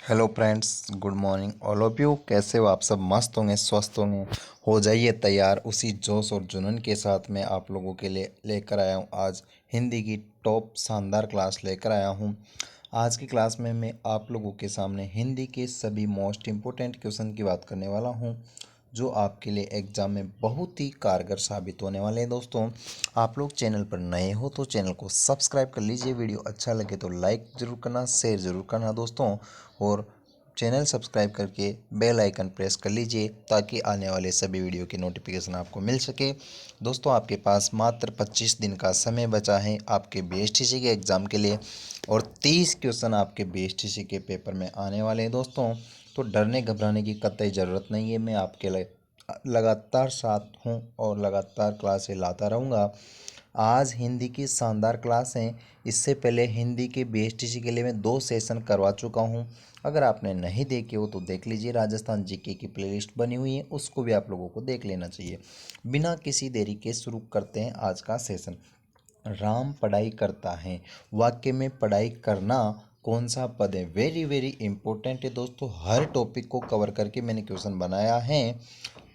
Hello friends, good morning all of you. कैसे हो आप सब? मस्त होंगे, स्वस्थ होंगे। हो जाइए तैयार। उसी जोश और जुनून के साथ मैं आप लोगों के लिए लेकर आया हूँ आज हिंदी की टॉप शानदार क्लास लेकर आया हूँ। आज की क्लास में मैं आप लोगों के सामने हिंदी के सभी मोस्ट इम्पोर्टेंट क्वेश्चन की बात करने वाला हूँ, जो आपके लिए एग्ज़ाम में बहुत ही कारगर साबित होने वाले हैं। दोस्तों, आप लोग चैनल पर नए हो तो चैनल को सब्सक्राइब कर लीजिए। वीडियो अच्छा लगे तो लाइक ज़रूर करना, शेयर ज़रूर करना दोस्तों, और चैनल सब्सक्राइब करके बेल आइकन प्रेस कर लीजिए ताकि आने वाले सभी वीडियो की नोटिफिकेशन आपको मिल सके। दोस्तों, आपके पास मात्र 25 दिन का समय बचा है आपके बीएसटीसी के एग्ज़ाम के लिए, और 30 क्वेश्चन आपके बीएसटीसी के पेपर में आने वाले हैं दोस्तों। तो डरने घबराने की कतई ज़रूरत नहीं है। मैं आपके लिए लगातार साथ हूँ और लगातार क्लासें लाता रहूँगा। आज हिंदी की शानदार क्लास हैं। इससे पहले हिंदी के बीएसटीसी के लिए मैं 2 सेशन करवा चुका हूँ। अगर आपने नहीं देखे हो तो देख लीजिए, राजस्थान जीके की प्लेलिस्ट बनी हुई है, उसको भी आप लोगों को देख लेना चाहिए। बिना किसी देरी के शुरू करते हैं आज का सेशन। राम पढ़ाई करता है, वाक्य में पढ़ाई करना कौन सा पद है? वेरी वेरी इंपॉर्टेंट है दोस्तों। हर टॉपिक को कवर करके मैंने क्वेश्चन बनाया है।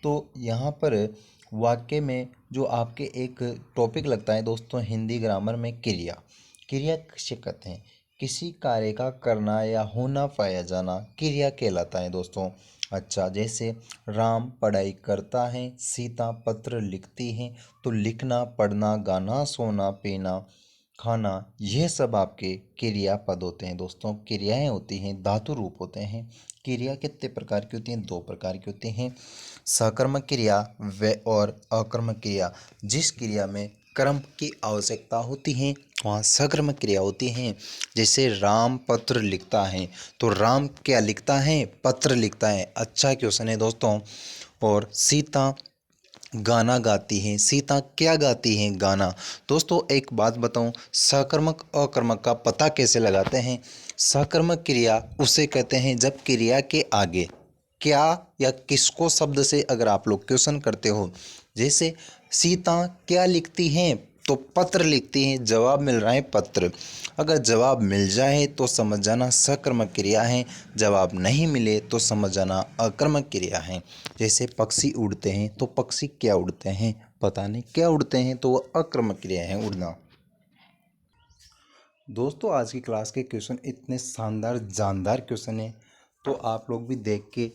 तो यहाँ पर वाक्य में जो आपके एक टॉपिक लगता है दोस्तों हिंदी ग्रामर में, क्रिया। क्रिया किसे कहते हैं? किसी कार्य का करना या होना पाया जाना क्रिया कहलाता है दोस्तों। अच्छा, जैसे राम पढ़ाई करता है, सीता पत्र लिखती है, तो लिखना, पढ़ना, गाना, सोना, पीना, खाना, ये सब आपके क्रिया पद होते हैं दोस्तों। क्रियाएं होती हैं, धातु रूप होते हैं। क्रिया कितने प्रकार की होती हैं? 2 प्रकार की होती हैं, सकर्मक क्रिया व और अकर्मक क्रिया। जिस क्रिया में कर्म की आवश्यकता होती है वहाँ सकर्मक क्रिया होती हैं। जैसे राम पत्र लिखता है, तो राम क्या लिखता है? पत्र लिखता है। अच्छा क्वेश्चन है दोस्तों। और सीता गाना गाती हैं, सीता क्या गाती हैं? गाना। दोस्तों, एक बात बताऊं, सकर्मक अकर्मक का पता कैसे लगाते हैं? सकर्मक क्रिया उसे कहते हैं जब क्रिया के आगे क्या या किसको शब्द से अगर आप लोग क्वेश्चन करते हो, जैसे सीता क्या लिखती हैं? तो पत्र लिखती हैं, जवाब मिल रहा है पत्र। अगर जवाब मिल जाए तो समझ जाना सकर्मक क्रिया है, जवाब नहीं मिले तो समझ जाना अकर्मक क्रिया है। जैसे पक्षी उड़ते हैं, तो पक्षी क्या उड़ते हैं? पता नहीं क्या उड़ते हैं, तो वो अकर्मक क्रिया है, उड़ना। दोस्तों, आज की क्लास के क्वेश्चन इतने शानदार जानदार क्वेश्चन हैं, तो आप लोग भी देख के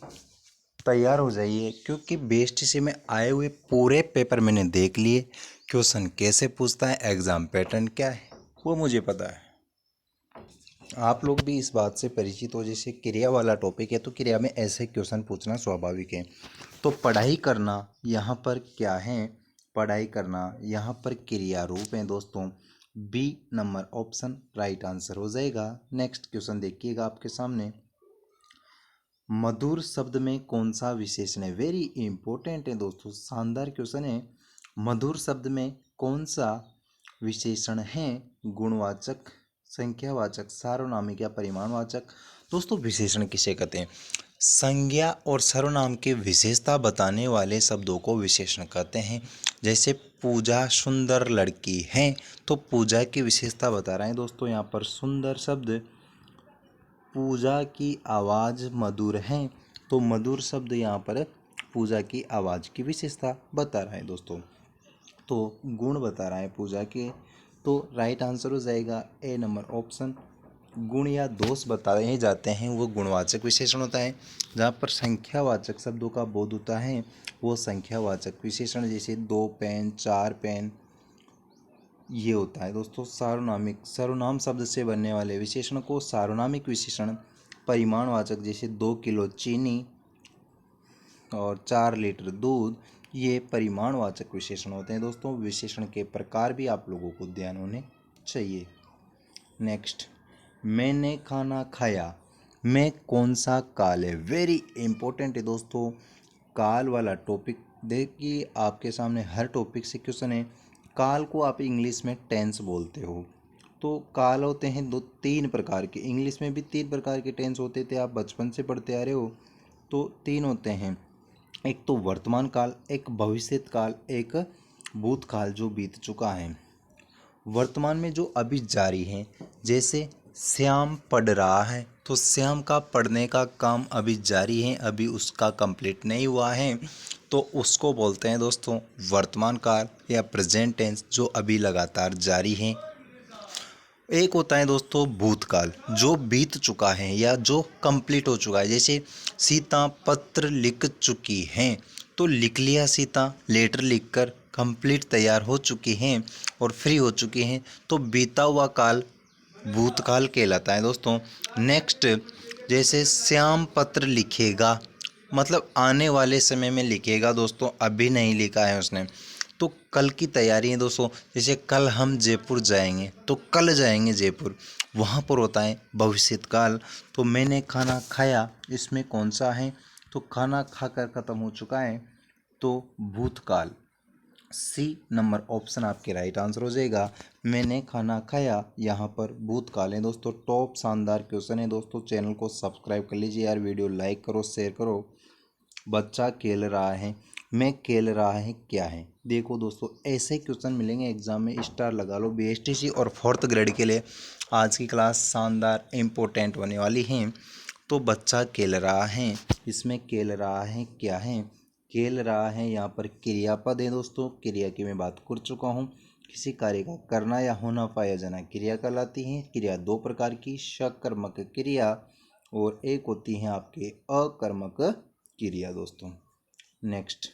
तैयार हो जाइए, क्योंकि बीएसटीसी में आए हुए पूरे पेपर मैंने देख लिए। क्वेश्चन कैसे पूछता है, एग्ज़ाम पैटर्न क्या है, वो मुझे पता है। आप लोग भी इस बात से परिचित हो। जैसे क्रिया वाला टॉपिक है तो क्रिया में ऐसे क्वेश्चन पूछना स्वाभाविक है। तो पढ़ाई करना यहाँ पर क्या है? पढ़ाई करना यहाँ पर क्रिया रूप है दोस्तों। B number option right answer हो जाएगा। नेक्स्ट क्वेश्चन देखिएगा आपके सामने। मधुर शब्द में कौन सा विशेषण है? वेरी इंपॉर्टेंट है दोस्तों, शानदार क्वेश्चन है। मधुर शब्द में कौन सा विशेषण है? गुणवाचक, संख्यावाचक, सार्वनामिक या परिमाणवाचक? दोस्तों, विशेषण किसे कहते हैं? संज्ञा और सर्वनाम की विशेषता बताने वाले शब्दों को विशेषण कहते हैं। जैसे पूजा सुंदर लड़की है, तो पूजा की विशेषता बता रहे हैं दोस्तों। यहाँ पर सुंदर शब्द, पूजा की आवाज़ मधुर है, तो मधुर शब्द यहाँ पर पूजा की आवाज़ की विशेषता बता रहा है दोस्तों। तो गुण बता रहा है पूजा के, तो राइट आंसर हो जाएगा ए नंबर ऑप्शन। गुण या दोष बताए जाते हैं वो गुणवाचक विशेषण होता है। जहाँ पर संख्यावाचक शब्दों का बोध होता है वो संख्यावाचक विशेषण, जैसे 2 पेन, 4 पेन, ये होता है दोस्तों सार्वनामिक। सर्वनाम शब्द से बनने वाले विशेषण को सार्वनामिक विशेषण। परिमाणवाचक, जैसे 2 किलो चीनी और 4 लीटर दूध, ये परिमाणवाचक विशेषण होते हैं दोस्तों। विशेषण के प्रकार भी आप लोगों को ध्यान होने चाहिए। नेक्स्ट, मैंने खाना खाया में कौन सा काल है? वेरी इंपॉर्टेंट है दोस्तों, काल वाला टॉपिक। देखिए आपके सामने हर टॉपिक से क्वेश्चन है। काल को आप इंग्लिश में टेंस बोलते हो। तो काल होते हैं 3 प्रकार के। इंग्लिश में भी 3 प्रकार के टेंस होते थे, आप बचपन से पढ़ते आ रहे हो। तो 3 होते हैं, एक तो वर्तमान काल, एक भविष्यत काल, एक भूतकाल जो बीत चुका है। वर्तमान में जो अभी जारी है, जैसे श्याम पढ़ रहा है, तो श्याम का पढ़ने का काम अभी जारी है, अभी उसका कंप्लीट नहीं हुआ है, तो उसको बोलते हैं दोस्तों वर्तमान काल या प्रेजेंट टेंस, जो अभी लगातार जारी है। एक होता है दोस्तों भूतकाल, जो बीत चुका है या जो कंप्लीट हो चुका है। जैसे सीता पत्र लिख चुकी हैं, तो लिख लिया सीता, लेटर लिखकर कंप्लीट तैयार हो चुकी हैं और फ्री हो चुकी हैं, तो बीता हुआ काल भूतकाल कहलाता है दोस्तों। नेक्स्ट, जैसे श्याम पत्र लिखेगा, मतलब आने वाले समय में लिखेगा दोस्तों, अभी नहीं लिखा है उसने, तो कल की तैयारी है दोस्तों। जैसे कल हम जयपुर जाएंगे, तो कल जाएंगे जयपुर, वहाँ पर होता है भविष्यत काल। तो मैंने खाना खाया, इसमें कौन सा है, तो खाना खाकर ख़त्म हो चुका है, तो भूतकाल। सी नंबर ऑप्शन आपके राइट आंसर हो जाएगा। मैंने खाना खाया, यहाँ पर भूतकाल है दोस्तों। टॉप शानदार क्वेश्चन है दोस्तों, चैनल को सब्सक्राइब कर लीजिए यार, वीडियो लाइक करो, शेयर करो। बच्चा खेल रहा है, मैं खेल रहा है क्या है। देखो दोस्तों, ऐसे क्वेश्चन मिलेंगे एग्जाम में, स्टार लगा लो। बीएसटीसी और फोर्थ ग्रेड के लिए आज की क्लास शानदार इम्पोर्टेंट होने वाली है। तो बच्चा खेल रहा है, इसमें खेल रहा है क्या है, खेल रहा है यहाँ पर क्रियापद है दोस्तों। क्रिया की मैं बात कर चुका हूँ। किसी कार्य का करना या होना पाया जाना क्रिया कहलाती है। क्रिया दो प्रकार की, सकर्मक क्रिया और एक होती है आपके अकर्मक क्रिया दोस्तों। नेक्स्ट,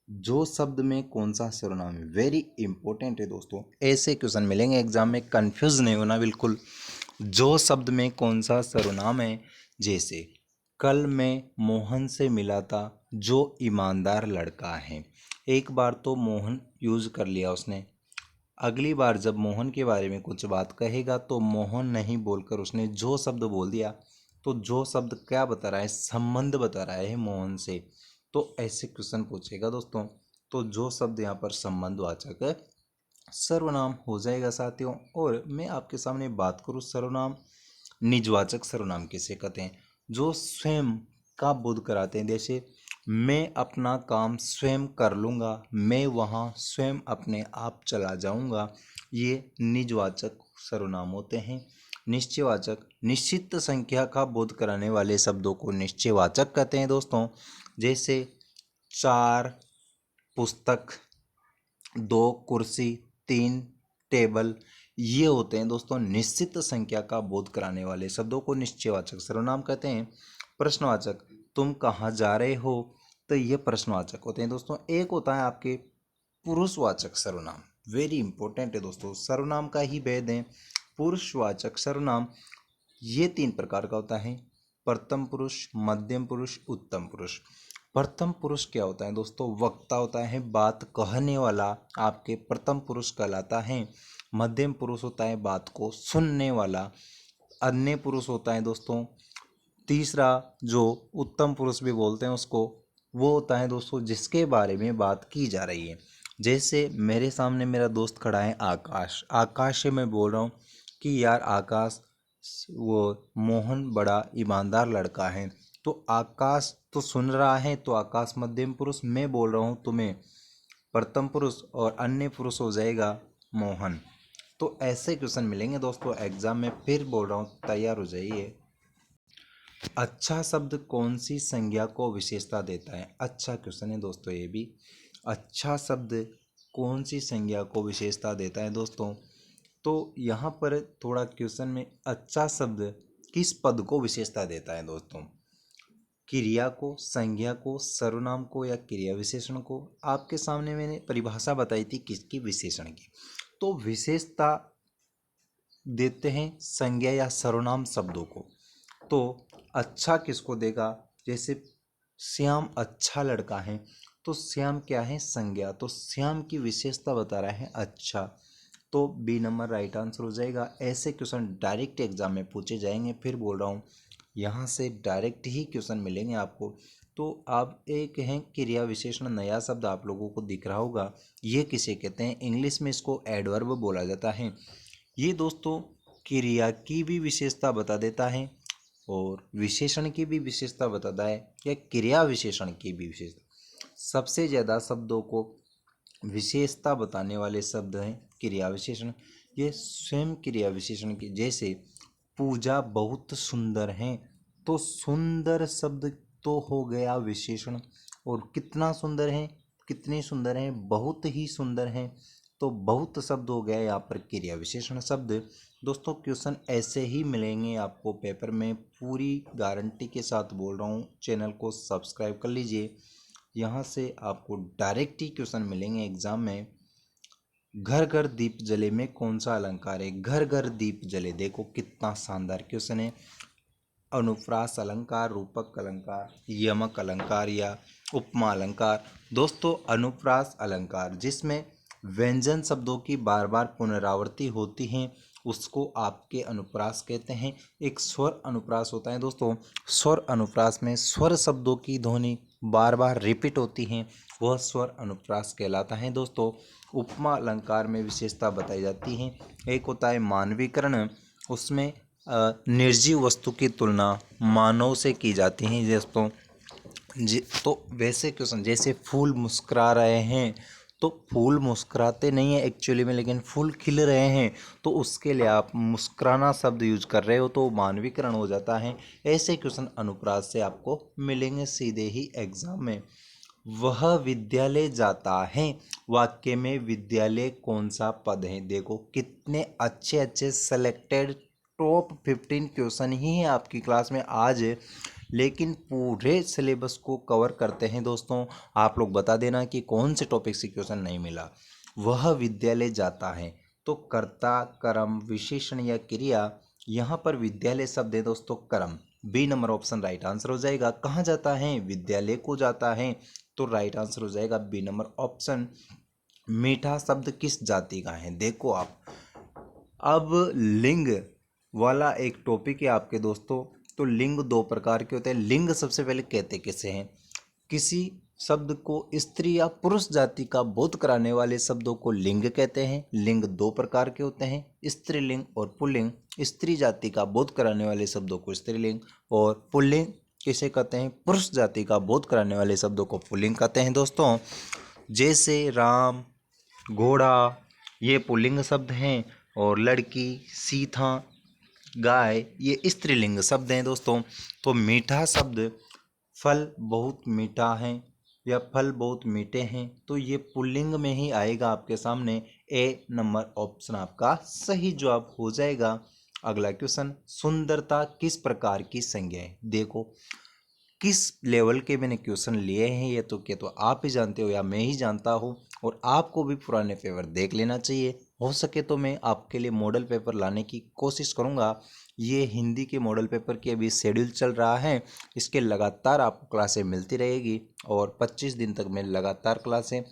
जो शब्द में कौन सा सर्वनाम है, वेरी इंपॉर्टेंट है दोस्तों। ऐसे क्वेश्चन मिलेंगे एग्जाम में, कंफ्यूज नहीं होना बिल्कुल। जो शब्द में कौन सा सर्वनाम है, जैसे कल मैं मोहन से मिला था, जो ईमानदार लड़का है। एक बार तो मोहन यूज कर लिया उसने, अगली बार जब मोहन के बारे में कुछ बात कहेगा तो मोहन नहीं बोलकर उसने जो शब्द बोल दिया। तो जो शब्द क्या बता रहा है, संबंध बता रहा है मोहन से। तो ऐसे क्वेश्चन पूछेगा दोस्तों। तो जो शब्द यहाँ पर संबंधवाचक सर्वनाम हो जाएगा साथियों। और मैं आपके सामने बात करूँ सर्वनाम, निजवाचक सर्वनाम किसे कहते हैं, जो स्वयं का बोध कराते हैं। जैसे मैं अपना काम स्वयं कर लूँगा, मैं वहाँ स्वयं अपने आप चला जाऊँगा, ये निजवाचक सर्वनाम होते हैं। निश्चयवाचक, निश्चित संख्या का बोध कराने वाले शब्दों को निश्चयवाचक कहते हैं दोस्तों। जैसे 4 पुस्तक, 2 कुर्सी, 3 टेबल, ये होते हैं दोस्तों निश्चित संख्या का बोध कराने वाले शब्दों को निश्चयवाचक सर्वनाम कहते हैं। प्रश्नवाचक, तुम कहाँ जा रहे हो, तो ये प्रश्नवाचक होते हैं दोस्तों। एक होता है आपके पुरुषवाचक सर्वनाम, वेरी इंपॉर्टेंट है दोस्तों, सर्वनाम का ही भेद है। पुरुषवाचक सर्वनाम ये 3 प्रकार का होता है, प्रथम पुरुष, मध्यम पुरुष, उत्तम पुरुष। प्रथम पुरुष क्या होता है दोस्तों, वक्ता होता है, बात कहने वाला आपके प्रथम पुरुष कहलाता है। मध्यम पुरुष होता है बात को सुनने वाला। अन्य पुरुष होता है दोस्तों तीसरा, जो उत्तम पुरुष भी बोलते हैं उसको, वो होता है दोस्तों जिसके बारे में बात की जा रही है। जैसे मेरे सामने मेरा दोस्त खड़ा है आकाश, आकाश से मैं बोल रहा हूँ कि यार आकाश, वो मोहन बड़ा ईमानदार लड़का है। तो आकाश तो सुन रहा है, तो आकाश मध्यम पुरुष, मैं बोल रहा हूँ तुम्हें प्रथम पुरुष, और अन्य पुरुष हो जाएगा मोहन। तो ऐसे क्वेश्चन मिलेंगे दोस्तों एग्जाम में, फिर बोल रहा हूँ तैयार हो जाइए। अच्छा शब्द कौन सी संज्ञा को विशेषता देता है, अच्छा क्वेश्चन है दोस्तों ये भी। अच्छा शब्द कौन सी संज्ञा को विशेषता देता है दोस्तों, तो यहाँ पर थोड़ा क्वेश्चन में अच्छा शब्द किस पद को विशेषता देता है दोस्तों, क्रिया को, संज्ञा को, सर्वनाम को या क्रिया विशेषण को। आपके सामने मैंने परिभाषा बताई थी किसकी, विशेषण की। तो विशेषता देते हैं संज्ञा या सर्वनाम शब्दों को। तो अच्छा किसको देगा, जैसे श्याम अच्छा लड़का है, तो श्याम क्या है, संज्ञा, तो श्याम की विशेषता बता रहा है अच्छा। तो बी नंबर राइट आंसर हो जाएगा। ऐसे क्वेश्चन डायरेक्ट एग्जाम में पूछे जाएंगे, फिर बोल रहा हूँ यहाँ से डायरेक्ट ही क्वेश्चन मिलेंगे आपको। तो आप एक है क्रिया विशेषण, नया शब्द आप लोगों को दिख रहा होगा, ये किसे कहते हैं, इंग्लिश में इसको एडवर्ब बोला जाता है। ये दोस्तों क्रिया की भी विशेषता बता देता है और विशेषण की भी विशेषता बताता है, या क्रिया विशेषण की भी विशेषता। सबसे ज़्यादा शब्दों को विशेषता बताने वाले शब्द हैं क्रिया विशेषण। ये स्वयं क्रिया विशेषण की, जैसे पूजा बहुत सुंदर है, तो सुंदर शब्द तो हो गया विशेषण। और कितना सुंदर है, कितनी सुंदर है, बहुत ही सुंदर है, तो बहुत शब्द हो गया यहाँ पर क्रिया विशेषण शब्द। दोस्तों क्वेश्चन ऐसे ही मिलेंगे आपको पेपर में, पूरी गारंटी के साथ बोल रहा हूँ। चैनल को सब्सक्राइब कर लीजिए, यहाँ से आपको डायरेक्ट ही क्वेश्चन मिलेंगे एग्जाम में। घर घर दीप जले में कौन सा अलंकार है? घर घर दीप जले, देखो कितना शानदार क्वेश्चन है। अनुप्रास अलंकार, रूपक अलंकार, यमक अलंकार या उपमा अलंकार? दोस्तों अनुप्रास अलंकार, जिसमें व्यंजन शब्दों की बार बार पुनरावृत्ति होती है, उसको आपके अनुप्रास कहते हैं। एक स्वर अनुप्रास होता है दोस्तों, स्वर अनुप्रास में स्वर शब्दों की ध्वनि बार बार रिपीट होती हैं, वह स्वर अनुप्रास कहलाता है दोस्तों। उपमा अलंकार में विशेषता बताई जाती है। एक होता है मानवीकरण, उसमें निर्जीव वस्तु की तुलना मानव से की जाती है दोस्तों। तो वैसे क्वेश्चन, जैसे फूल मुस्कुरा रहे हैं, तो फूल मुस्कुराते नहीं है एक्चुअली में, लेकिन फूल खिल रहे हैं, तो उसके लिए आप मुस्कुराना शब्द यूज कर रहे हो, तो मानवीकरण हो जाता है। ऐसे क्वेश्चन अनुप्रास से आपको मिलेंगे सीधे ही एग्जाम में। वह विद्यालय जाता है, वाक्य में विद्यालय कौन सा पद है? देखो कितने अच्छे अच्छे सेलेक्टेड टॉप 15 क्वेश्चन ही हैं आपकी क्लास में आज, लेकिन पूरे सिलेबस को कवर करते हैं दोस्तों। आप लोग बता देना कि कौन से टॉपिक से क्वेश्चन नहीं मिला। वह विद्यालय जाता है, तो कर्ता कर्म विशेषण या क्रिया, यहाँ पर विद्यालय शब्द है दोस्तों कर्म, B number option right answer हो जाएगा। कहाँ जाता है? विद्यालय को जाता है, तो राइट आंसर हो जाएगा बी नंबर ऑप्शन। मीठा शब्द किस जाति का है? देखो आप, अब लिंग वाला एक टॉपिक है आपके दोस्तों। तो लिंग दो प्रकार के होते हैं। लिंग सबसे पहले कहते किसे हैं? किसी शब्द को स्त्री या पुरुष जाति का बोध कराने वाले शब्दों को लिंग कहते हैं। लिंग दो प्रकार के होते हैं, स्त्रीलिंग और पुल्लिंग। स्त्री जाति का बोध कराने वाले शब्दों को स्त्रीलिंग, और पुल्लिंग किसे कहते हैं? पुरुष जाति का बोध कराने वाले शब्दों को पुल्लिंग कहते हैं दोस्तों। जैसे राम, घोड़ा, ये पुल्लिंग शब्द हैं, और लड़की, सीता, गाय, ये स्त्रीलिंग शब्द हैं दोस्तों। तो मीठा शब्द, फल बहुत मीठा है या फल बहुत मीठे हैं, तो ये पुल्लिंग में ही आएगा आपके सामने। ए नंबर ऑप्शन आपका सही जवाब हो जाएगा। अगला क्वेश्चन, सुंदरता किस प्रकार की संज्ञा है? देखो किस लेवल के मैंने क्वेश्चन लिए हैं, ये तो क्या तो आप ही जानते हो या मैं ही जानता हूँ, और आपको भी पुराने पेपर देख लेना चाहिए। हो सके तो मैं आपके लिए मॉडल पेपर लाने की कोशिश करूँगा। ये हिंदी के मॉडल पेपर की अभी शेड्यूल चल रहा है, इसके लगातार आपको क्लासें मिलती रहेगी, और 25 दिन तक मैं लगातार क्लासें,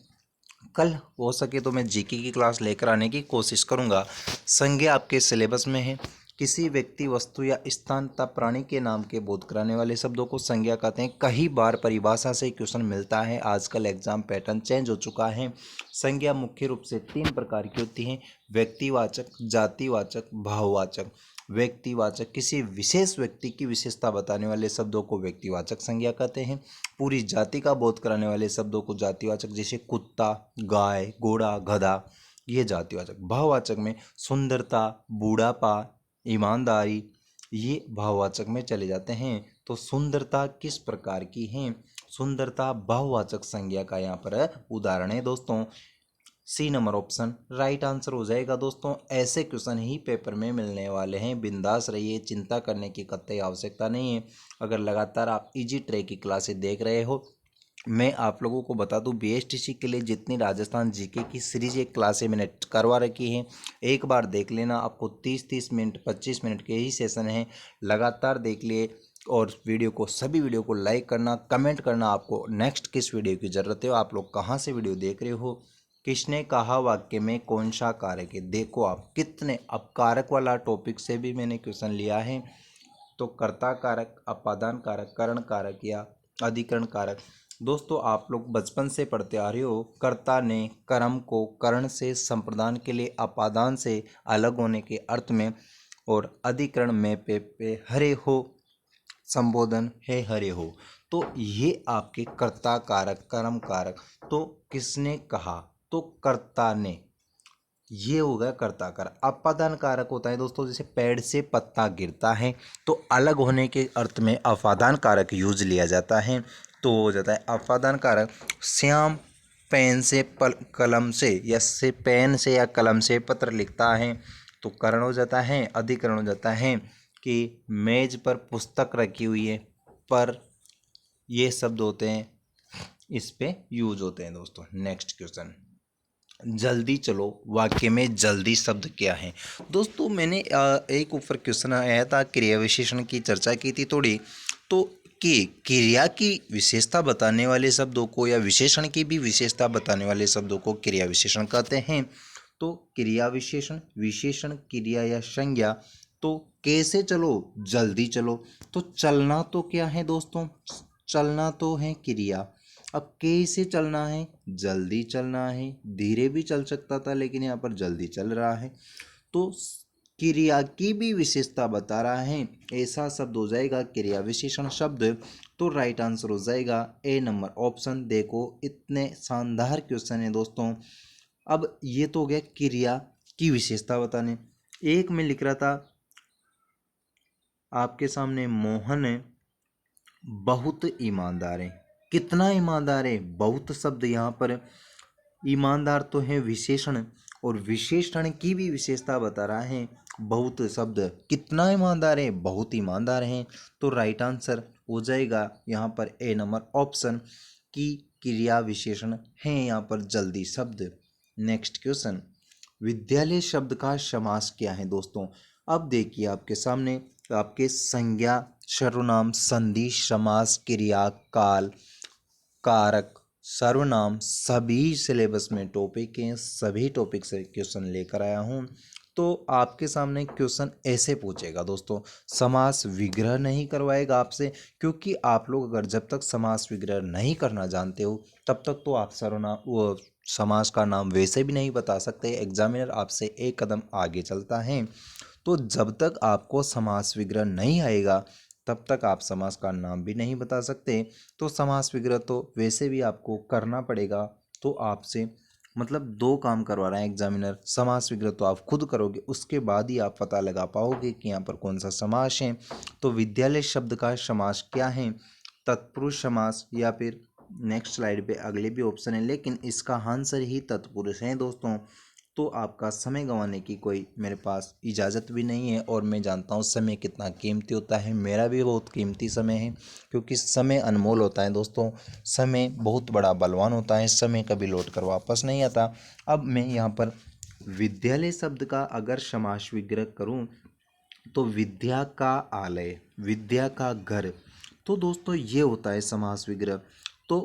कल हो सके तो मैं जीके की क्लास लेकर आने की कोशिश करूंगा। संज्ञा आपके सिलेबस में है। किसी व्यक्ति, वस्तु या स्थान तथा प्राणी के नाम के बोध कराने वाले शब्दों को संज्ञा कहते हैं। कई बार परिभाषा से क्वेश्चन मिलता है, आजकल एग्जाम पैटर्न चेंज हो चुका है। संज्ञा मुख्य रूप से 3 प्रकार की होती हैं, व्यक्तिवाचक, जातिवाचक, भाववाचक। व्यक्तिवाचक, किसी विशेष व्यक्ति की विशेषता बताने वाले शब्दों को व्यक्तिवाचक संज्ञा कहते हैं। पूरी जाति का बोध कराने वाले शब्दों को जातिवाचक, जैसे कुत्ता, गाय, घोड़ा, गधा, ये जातिवाचक। भाववाचक में सुंदरता, बूढ़ापा, ईमानदारी, ये भाववाचक में चले जाते हैं। तो सुंदरता किस प्रकार की है? सुंदरता भाववाचक संज्ञा का यहाँ पर उदाहरण है दोस्तों। C number option right answer हो जाएगा दोस्तों। ऐसे क्वेश्चन ही पेपर में मिलने वाले हैं, बिंदास रहिए, चिंता करने की कतई आवश्यकता नहीं है। अगर लगातार आप इजी ट्रैक की क्लासेस देख रहे हो, मैं आप लोगों को बता दूं, बीएसटीसी के लिए जितनी राजस्थान जीके की सीरीज एक क्लासें मैंने करवा रखी हैं, एक बार देख लेना। आपको 30-30 मिनट 25 मिनट के ही सेशन हैं, लगातार देख लिए। और वीडियो को, सभी वीडियो को लाइक करना, कमेंट करना, आपको नेक्स्ट किस वीडियो की ज़रूरत है, आप लोग कहाँ से वीडियो देख रहे हो, किसने कहा वाक्य में कौन सा कारक है। देखो आप कितने, अब कारक वाला टॉपिक से भी मैंने क्वेश्चन लिया है। तो कर्ता कारक, अपादान कारक, करण कारक या अधिकरण कारक। दोस्तों आप लोग बचपन से पढ़ते आ रहे हो, कर्ता ने कर्म को करण से संप्रदान के लिए अपादान से अलग होने के अर्थ में, और अधिकरण में पे हरे हो, संबोधन है हरे हो। तो ये आपके कर्ता कारक, कर्म कारक। तो किसने कहा? तो कर्ता ने। ये हो गया कर्ता कारक। अपादान कारक होता है दोस्तों, जैसे पेड़ से पत्ता गिरता है तो अलग होने के अर्थ में अपादान कारक यूज लिया जाता है। तो हो जाता है अपादान कारक। श्याम पेन से कलम से पेन से या कलम से पत्र लिखता है तो करण हो जाता है, अधिकरण हो जाता है कि मेज पर पुस्तक रखी हुई है, पर ये शब्द होते हैं, इस पे यूज होते हैं दोस्तों। नेक्स्ट क्वेश्चन, जल्दी चलो वाक्य में जल्दी शब्द क्या है। दोस्तों मैंने एक ऊपर क्वेश्चन आया था, क्रिया विशेषण की चर्चा की थी थोड़ी, तो कि क्रिया की विशेषता बताने वाले शब्दों को या विशेषण की भी विशेषता बताने वाले शब्दों को क्रिया विशेषण कहते हैं। तो क्रिया विशेषण, विशेषण, क्रिया या संज्ञा। तो कैसे चलो, जल्दी चलो, तो चलना तो क्या है दोस्तों, चलना तो है क्रिया। अब कैसे चलना है, जल्दी चलना है। धीरे भी चल सकता था लेकिन यहाँ पर जल्दी चल रहा है, तो क्रिया की भी विशेषता बता रहा है, ऐसा शब्द हो जाएगा क्रिया विशेषण शब्द। तो राइट आंसर हो जाएगा ए नंबर ऑप्शन। देखो इतने शानदार क्वेश्चन है दोस्तों। अब ये तो हो गया क्रिया की विशेषता बताने। एक में लिख रहा था आपके सामने, मोहन बहुत ईमानदार है। कितना ईमानदार है, बहुत शब्द यहाँ पर। ईमानदार तो है विशेषण, और विशेषण की भी विशेषता बता रहा है बहुत शब्द। कितना ईमानदार है, बहुत ईमानदार हैं। तो राइट आंसर हो जाएगा यहाँ पर ए नंबर ऑप्शन की क्रिया विशेषण है यहाँ पर जल्दी शब्द। नेक्स्ट क्वेश्चन, विद्यालय शब्द का समास क्या है दोस्तों। अब देखिए आपके सामने आपके संज्ञा, सर्वनाम, संधि, समास, क्रिया, काल, कारक, सर्वनाम, सभी सिलेबस में टॉपिक हैं, सभी टॉपिक से क्वेश्चन लेकर आया हूँ। तो आपके सामने क्वेश्चन ऐसे पूछेगा दोस्तों, समास विग्रह नहीं करवाएगा आपसे, क्योंकि आप लोग अगर जब तक समास विग्रह नहीं करना जानते हो तब तक तो आप सर्वनाम वो समास का नाम वैसे भी नहीं बता सकते। एग्जामिनर आपसे एक कदम आगे चलता है। तो जब तक आपको समास विग्रह नहीं आएगा तब तक आप समास का नाम भी नहीं बता सकते। तो समास विग्रह तो वैसे भी आपको करना पड़ेगा। तो आपसे मतलब दो काम करवा रहा है एग्जामिनर। समास विग्रह तो आप खुद करोगे, उसके बाद ही आप पता लगा पाओगे कि यहाँ पर कौन सा समास है। तो विद्यालय शब्द का समास क्या है, तत्पुरुष समास, या फिर नेक्स्ट स्लाइड पे अगले भी ऑप्शन है, लेकिन इसका आंसर ही तत्पुरुष है दोस्तों। तो आपका समय गंवाने की कोई मेरे पास इजाज़त भी नहीं है, और मैं जानता हूँ समय कितना कीमती होता है। मेरा भी बहुत कीमती समय है, क्योंकि समय अनमोल होता है दोस्तों। समय बहुत बड़ा बलवान होता है, समय कभी लौट कर वापस नहीं आता। अब मैं यहाँ पर विद्यालय शब्द का अगर समास विग्रह करूँ तो विद्या का आलय, विद्या का घर। तो दोस्तों ये होता है समास विग्रह। तो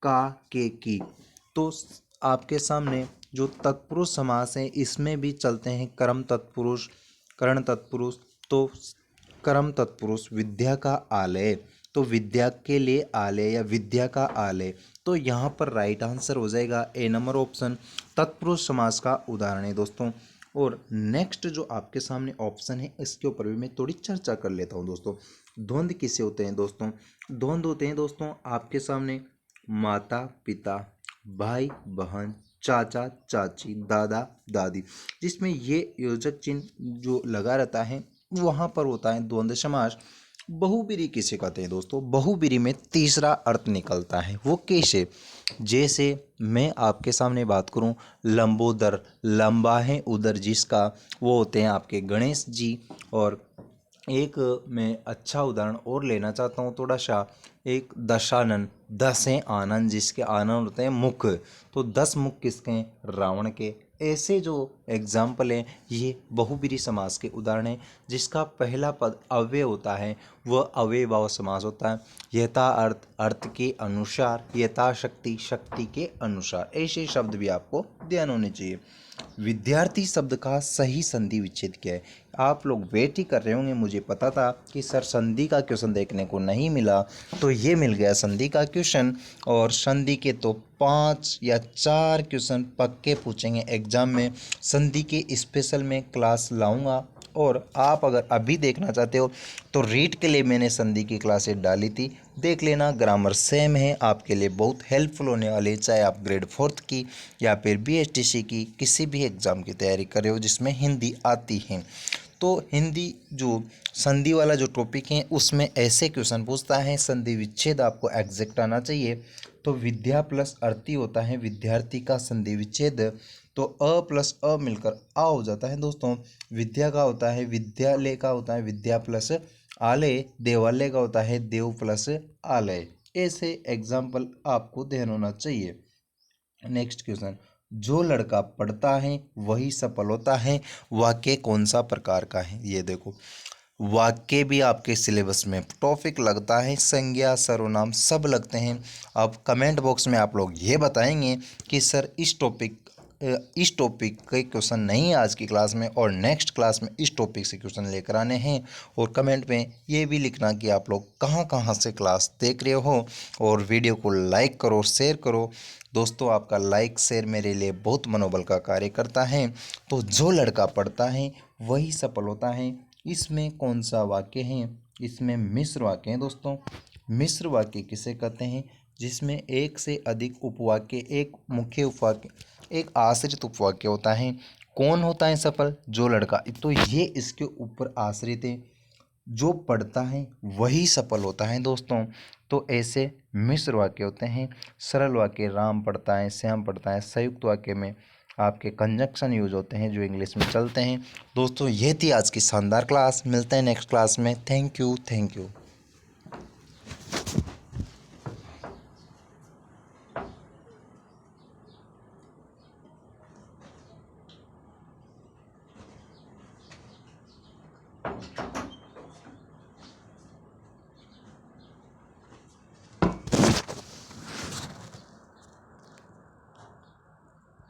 का, के, की। तो आपके सामने जो तत्पुरुष समास है इसमें भी चलते हैं कर्म तत्पुरुष, करण तत्पुरुष। तो कर्म तत्पुरुष, विद्या का आलय, तो विद्या के लिए आलय या विद्या का आलय। तो यहाँ पर राइट आंसर हो जाएगा ए नंबर ऑप्शन, तत्पुरुष समास का उदाहरण है दोस्तों। और नेक्स्ट जो आपके सामने ऑप्शन है इसके ऊपर भी मैं थोड़ी चर्चा कर लेता हूँ दोस्तों। द्वंद्व किसे होते हैं दोस्तों, द्वंद्व होते हैं दोस्तों आपके सामने माता पिता, भाई बहन, चाचा चाची, दादा दादी, जिसमें ये योजक चिन्ह जो लगा रहता है वहाँ पर होता है द्वंद्व समास। बहुब्रीहि किसे कहते हैं दोस्तों, बहुब्रीहि में तीसरा अर्थ निकलता है, वो कैसे। जैसे मैं आपके सामने बात करूं, लंबोदर, लंबा है उदर जिसका, वो होते हैं आपके गणेश जी। और एक मैं अच्छा उदाहरण और लेना चाहता हूँ थोड़ा सा, एक दशानन, दस हैं आनंद, जिसके आनंद होते हैं मुख। तो 10 मुख किसके हैं, रावण के। ऐसे जो एग्जाम्पल हैं ये बहुब्रीहि समास के उदाहरण हैं, जिसका पहला पद अव्यय होता है वह अव्ययभाव समास होता है। यथा अर्थ, अर्थ के अनुसार, यथा शक्ति, शक्ति के अनुसार। ऐसे शब्द भी आपको ध्यान होने चाहिए। विद्यार्थी शब्द का सही संधि विच्छेद क्या है। आप लोग वेट ही कर रहे होंगे, मुझे पता था कि सर संधि का क्वेश्चन देखने को नहीं मिला, तो ये मिल गया संधि का क्वेश्चन। और संधि के तो 5 या 4 क्वेश्चन पक्के पूछेंगे एग्जाम में। संधि के स्पेशल में क्लास लाऊंगा और आप अगर अभी देखना चाहते हो तो रीड के लिए मैंने संधि की क्लासेस डाली थी, देख लेना। ग्रामर सेम है, आपके लिए बहुत हेल्पफुल होने वाली है, चाहे आप ग्रेड 4th की या फिर BSTC की किसी भी एग्ज़ाम की तैयारी कर रहे हो जिसमें हिंदी आती है। तो हिंदी जो संधि वाला जो टॉपिक है उसमें ऐसे क्वेश्चन पूछता है, संधि विच्छेद आपको एग्जैक्ट आना चाहिए। तो विद्या प्लस अर्थी होता है विद्यार्थी का संधि विच्छेद, तो अ प्लस अ मिलकर आ हो जाता है दोस्तों। विद्या का होता है विद्यालय का होता है विद्या प्लस आलय, देवालय का होता है देव प्लस आलय। ऐसे एग्जाम्पल आपको ध्यान होना चाहिए। नेक्स्ट क्वेश्चन, जो लड़का पढ़ता है वही सफल होता है, वाक्य कौन सा प्रकार का है? ये देखो, वाक्य भी आपके सिलेबस में टॉपिक लगता है, संज्ञा सर्वनाम सब लगते हैं। अब कमेंट बॉक्स में आप लोग ये बताएंगे कि सर इस टॉपिक के क्वेश्चन नहीं है आज की क्लास में और नेक्स्ट क्लास में इस टॉपिक से क्वेश्चन लेकर आने हैं। और कमेंट में ये भी लिखना कि आप लोग कहाँ कहाँ से क्लास देख रहे हो, और वीडियो को लाइक करो, शेयर करो। दोस्तों, आपका लाइक शेयर मेरे लिए बहुत मनोबल का कार्य करता है। तो जो लड़का पढ़ता है वही सफल होता है, इसमें कौन सा वाक्य है? इसमें मिश्र वाक्य है दोस्तों। मिश्र वाक्य किसे कहते हैं? जिसमें एक से अधिक उपवाक्य, एक मुख्य उपवाक्य, एक आश्रित उपवाक्य होता है। कौन होता है सफल? जो लड़का। तो ये इसके ऊपर आश्रित है, जो पढ़ता है वही सफल होता है दोस्तों। तो ऐसे मिश्र वाक्य होते हैं। सरल वाक्य राम पढ़ता है, श्याम पढ़ता है। संयुक्त वाक्य में आपके कंजक्शन यूज होते हैं जो इंग्लिश में चलते हैं। दोस्तों, ये थी आज की शानदार क्लास। मिलते हैं नेक्स्ट क्लास में। Thank you, thank you.